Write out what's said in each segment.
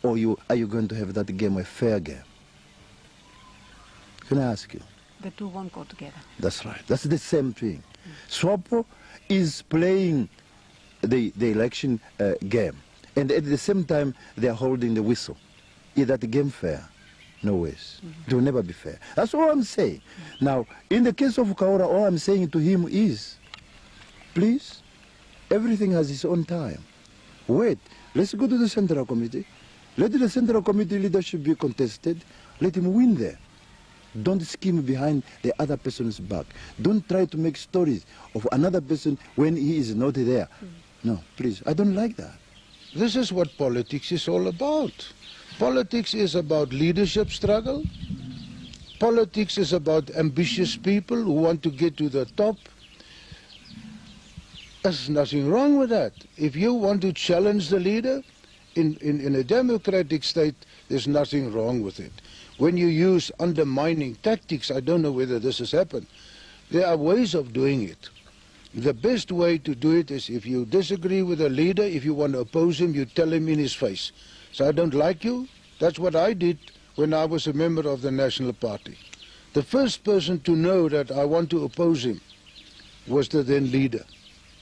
or are you going to have that game a fair game? Can I ask you? The two won't go together. That's right. That's the same thing. SWAPO is playing the election game, and at the same time they are holding the whistle. Is that game fair? No ways. It will never be fair. That's all I'm saying. Now, in the case of Kaura, all I'm saying to him is, please, everything has its own time. Wait, let's go to the Central Committee. Let the Central Committee leadership be contested. Let him win there. Don't scheme behind the other person's back. Don't try to make stories of another person when he is not there. No, please, I don't like that. This is what politics is all about. Politics is about leadership struggle. Politics is about ambitious people who want to get to the top. There's nothing wrong with that. If you want to challenge the leader, in a democratic state, there's nothing wrong with it. When you use undermining tactics, I don't know whether this has happened, there are ways of doing it. The best way to do it is if you disagree with a leader, if you want to oppose him, you tell him in his face. So I don't like you. That's what I did when I was a member of the National Party. The first person to know that I want to oppose him was the then leader.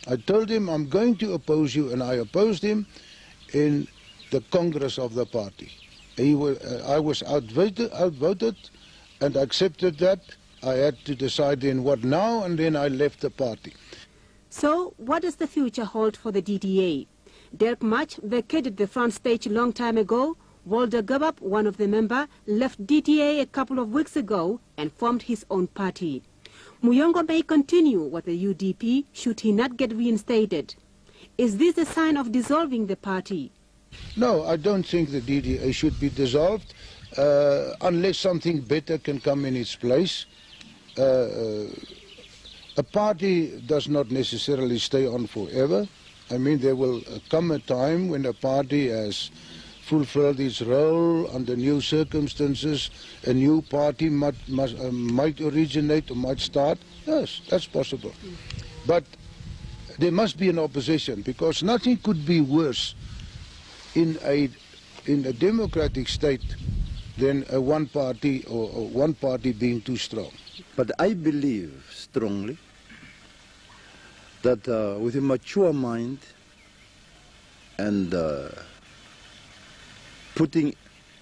I told him I'm going to oppose you, and I opposed him in the Congress of the party. I was outvoted and accepted that. I had to decide then what now, and then I left the party. So what does the future hold for the DDA? Dirk Mach vacated the front stage a long time ago. Walter Gabab, one of the members, left DDA a couple of weeks ago and formed his own party. Muyongo may continue with the UDP should he not get reinstated. Is this a sign of dissolving the party? No, I don't think the DDA should be dissolved unless something better can come in its place. A party does not necessarily stay on forever. I mean, there will come a time when a party has fulfilled its role under new circumstances. A new party might originate or might start. Yes, that's possible. But there must be an opposition, because nothing could be worse in a democratic state than a one party or one party being too strong. But I believe strongly that with a mature mind and putting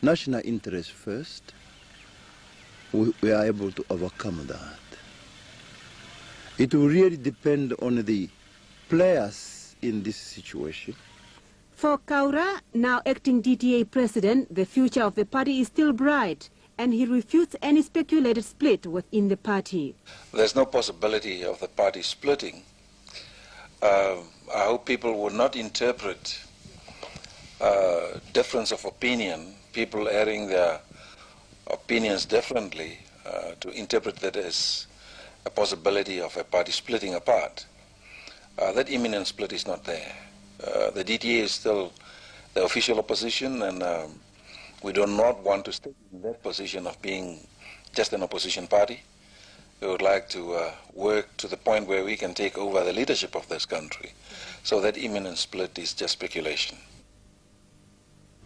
national interest first, we are able to overcome that. It will really depend on the players in this situation. For Kaura, now acting DDA president, the future of the party is still bright, and he refutes any speculated split within the party. There's no possibility of the party splitting. I hope people would not interpret difference of opinion, people airing their opinions differently, to interpret that as a possibility of a party splitting apart. That imminent split is not there. The DDA is still the official opposition, and we do not want to stay in that position of being just an opposition party. We would like to work to the point where we can take over the leadership of this country. So that imminent split is just speculation.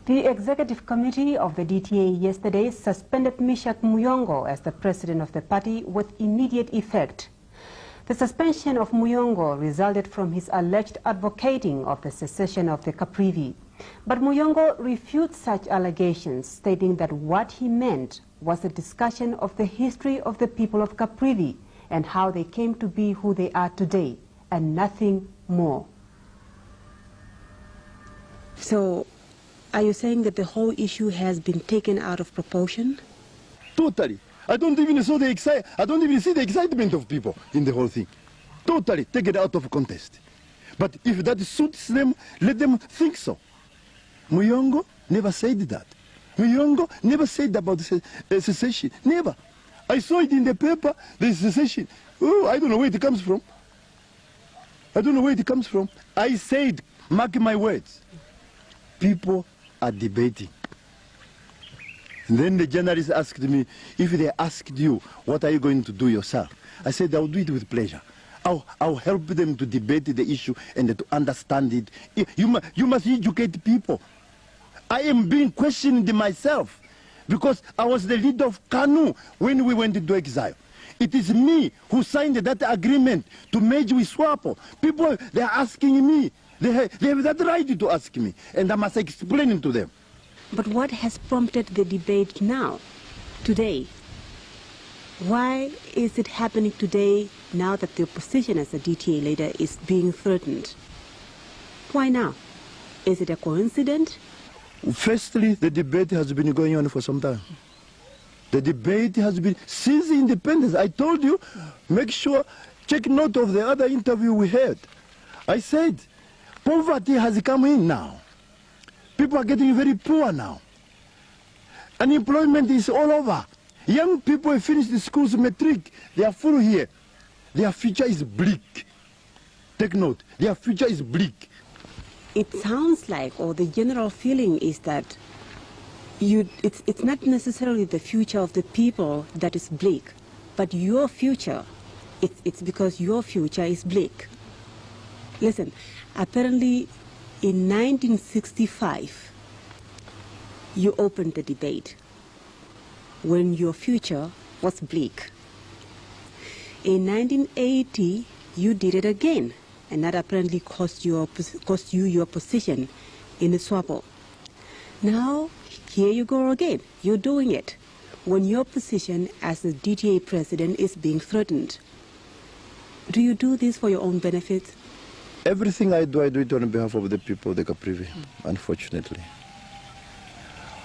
The executive committee of the DTA yesterday suspended Mishak Muyongo as the president of the party with immediate effect. The suspension of Muyongo resulted from his alleged advocating of the secession of the Caprivi. But Muyongo refutes such allegations, stating that what he meant was a discussion of the history of the people of Caprivi and how they came to be who they are today, and nothing more. So, are you saying that the whole issue has been taken out of proportion? Totally. I don't even see the excitement of people in the whole thing. Totally take it out of context. But if that suits them, let them think so. Muyongo never said that. Muyongo never said about secession. Never. I saw it in the paper, the secession. Oh, I don't know where it comes from. I don't know where it comes from. I said, mark my words, people are debating. And then the journalist asked me, if they asked you, what are you going to do yourself? I said, I'll do it with pleasure. I'll help them to debate the issue and to understand it. You must educate people. I am being questioned myself because I was the leader of KANU when we went into exile. It is me who signed that agreement to merge with SWAPO. People, they are asking me. They have that right to ask me, and I must explain it to them. But what has prompted the debate now, today? Why is it happening today, now that the opposition as a DTA leader is being threatened? Why now? Is it a coincidence? Firstly, the debate has been going on for some time. The debate has been since independence. I told you, make sure, check note of the other interview we had. I said, poverty has come in now. People are getting very poor now. Unemployment is all over. Young people have finished the schools matric. They are full here. Their future is bleak. Take note, their future is bleak. It sounds like, or the general feeling is that it's not necessarily the future of the people that is bleak, but your future, it's because your future is bleak. Listen, apparently in 1965, you opened the debate when your future was bleak. In 1980, you did it again, and that apparently cost you your position in the SWAPO. Now, here you go again. You're doing it when your position as the DTA president is being threatened. Do you do this for your own benefit? Everything I do it on behalf of the people of the Caprivi, unfortunately.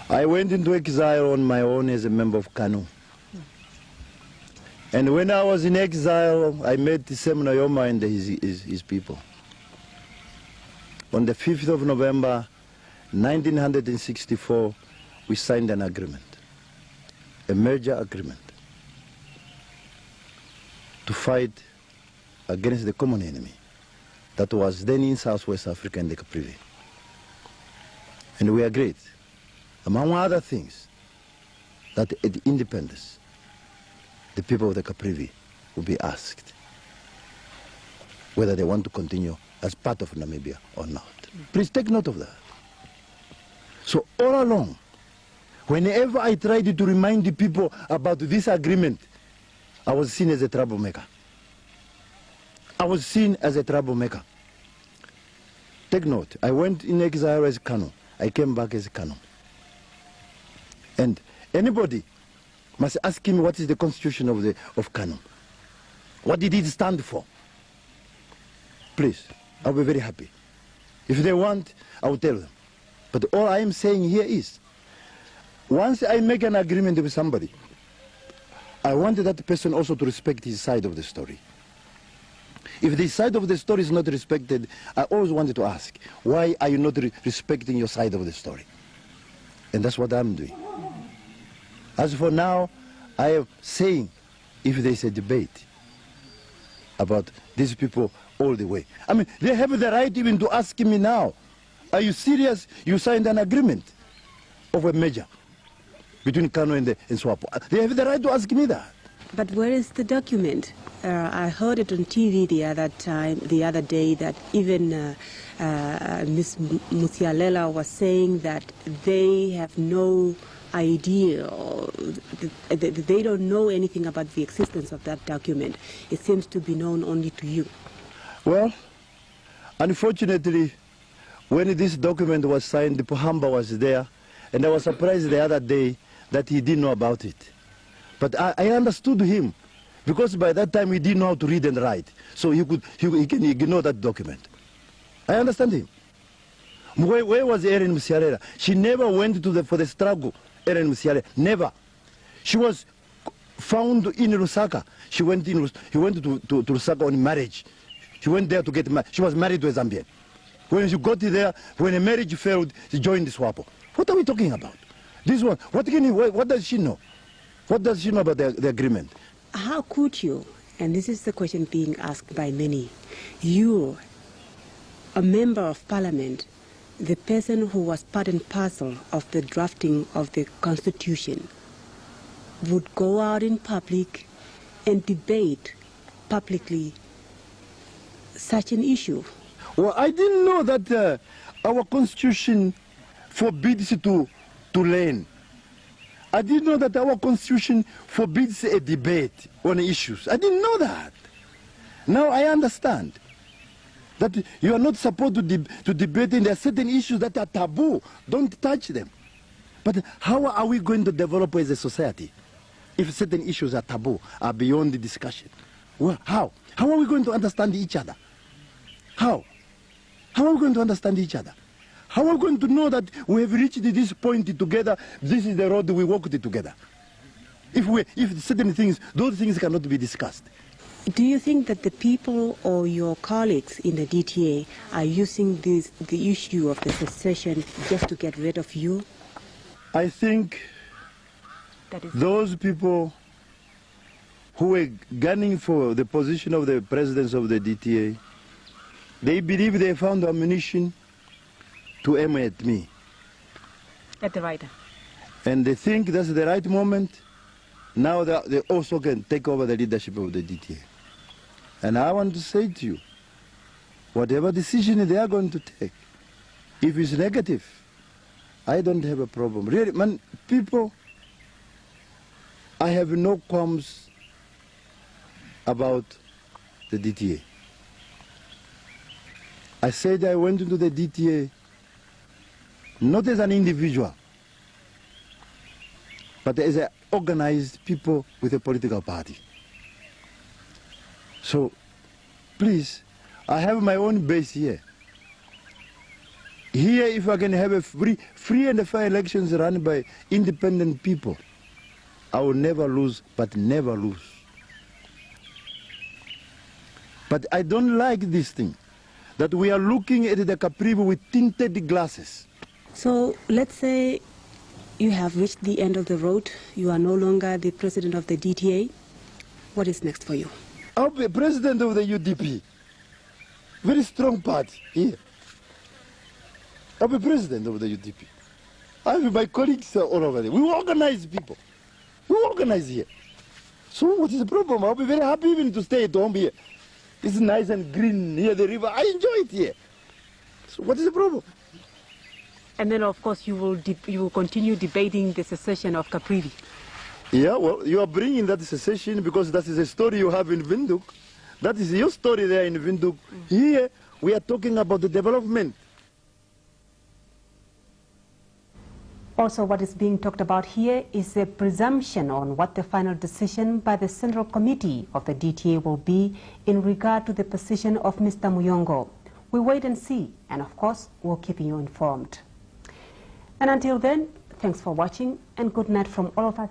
I went into exile on my own as a member of KANU. And when I was in exile, I met Sam Nayoma and his people. On the 5th of November, 1964, we signed an agreement, a merger agreement, to fight against the common enemy that was then in Southwest Africa and the Caprivi. And we agreed, among other things, that at independence, the people of the Caprivi will be asked whether they want to continue as part of Namibia or not. Please take note of that. So all along, whenever I tried to remind the people about this agreement, I was seen as a troublemaker. I was seen as a troublemaker. Take note, I went in exile as KANU. I came back as KANU. And anybody must ask him what is the constitution of KANU. What did it stand for? Please, I'll be very happy. If they want, I will tell them. But all I am saying here is, once I make an agreement with somebody, I want that person also to respect his side of the story. If the side of the story is not respected, I always wanted to ask, why are you not respecting your side of the story? And that's what I'm doing. As for now, I am saying, if there's a debate about these people all the way, I mean, they have the right even to ask me now, are you serious? You signed an agreement of a merger between KANU and SWAPO. They have the right to ask me that. But where is the document? I heard it on TV the other day, that even Ms. Musialela was saying that they have no idea, or they don't know anything about the existence of that document. It seems to be known only to you. Well, unfortunately, when this document was signed, the Pohamba was there, and I was surprised the other day that he didn't know about it. But I understood him, because by that time he didn't know how to read and write, so he can ignore that document. I understand him. Where was Erin Musialela? She never went for the struggle, Erin Musialela, never. She was found in Lusaka. He went to Lusaka on marriage. She went there to get married. She was married to a Zambian. When she got there, when a marriage failed, she joined the SWAPO. What are we talking about? This one, what does she know? What does she know about the agreement? How could you, and this is the question being asked by many, you, a member of parliament, the person who was part and parcel of the drafting of the Constitution, would go out in public and debate publicly such an issue? Well, I didn't know that our Constitution forbids to learn. I didn't know that our constitution forbids a debate on issues. I didn't know that. Now I understand that you are not supposed to debate, and there are certain issues that are taboo. Don't touch them. But how are we going to develop as a society if certain issues are taboo, are beyond the discussion? Well, how? How are we going to understand each other? How? How are we going to understand each other? How are we going to know that we have reached this point together, this is the road we walked together? If certain things, those things cannot be discussed. Do you think that the people or your colleagues in the DTA are using the issue of the secession just to get rid of you? I think those people who were gunning for the position of the presidents of the DTA, they believe they found ammunition to aim at me. At the right. And they think that's the right moment. Now they also can take over the leadership of the DTA. And I want to say to you, whatever decision they are going to take, if it's negative, I don't have a problem. Really, man, people, I have no qualms about the DTA. I said I went into the DTA not as an individual, but as an organized people with a political party. So, please, I have my own base here. Here, if I can have a free and fair elections run by independent people, I will never lose, but never lose. But I don't like this thing, that we are looking at the Caprivi with tinted glasses. So, let's say you have reached the end of the road, you are no longer the president of the DTA. What is next for you? I'll be president of the UDP. Very strong party here. I'll be president of the UDP. I have my colleagues all over there. We organize people. We organize here. So what is the problem? I'll be very happy even to stay at home here. It's nice and green near the river. I enjoy it here. So what is the problem? And then, of course, you will continue debating the secession of Caprivi. Yeah, well, you are bringing that secession because that is a story you have in Windhoek. That is your story there in Windhoek. Here, we are talking about the development. Also, what is being talked about here is a presumption on what the final decision by the Central Committee of the DTA will be in regard to the position of Mr. Muyongo. We wait and see, and of course, we'll keep you informed. And until then, thanks for watching, and good night from all of us.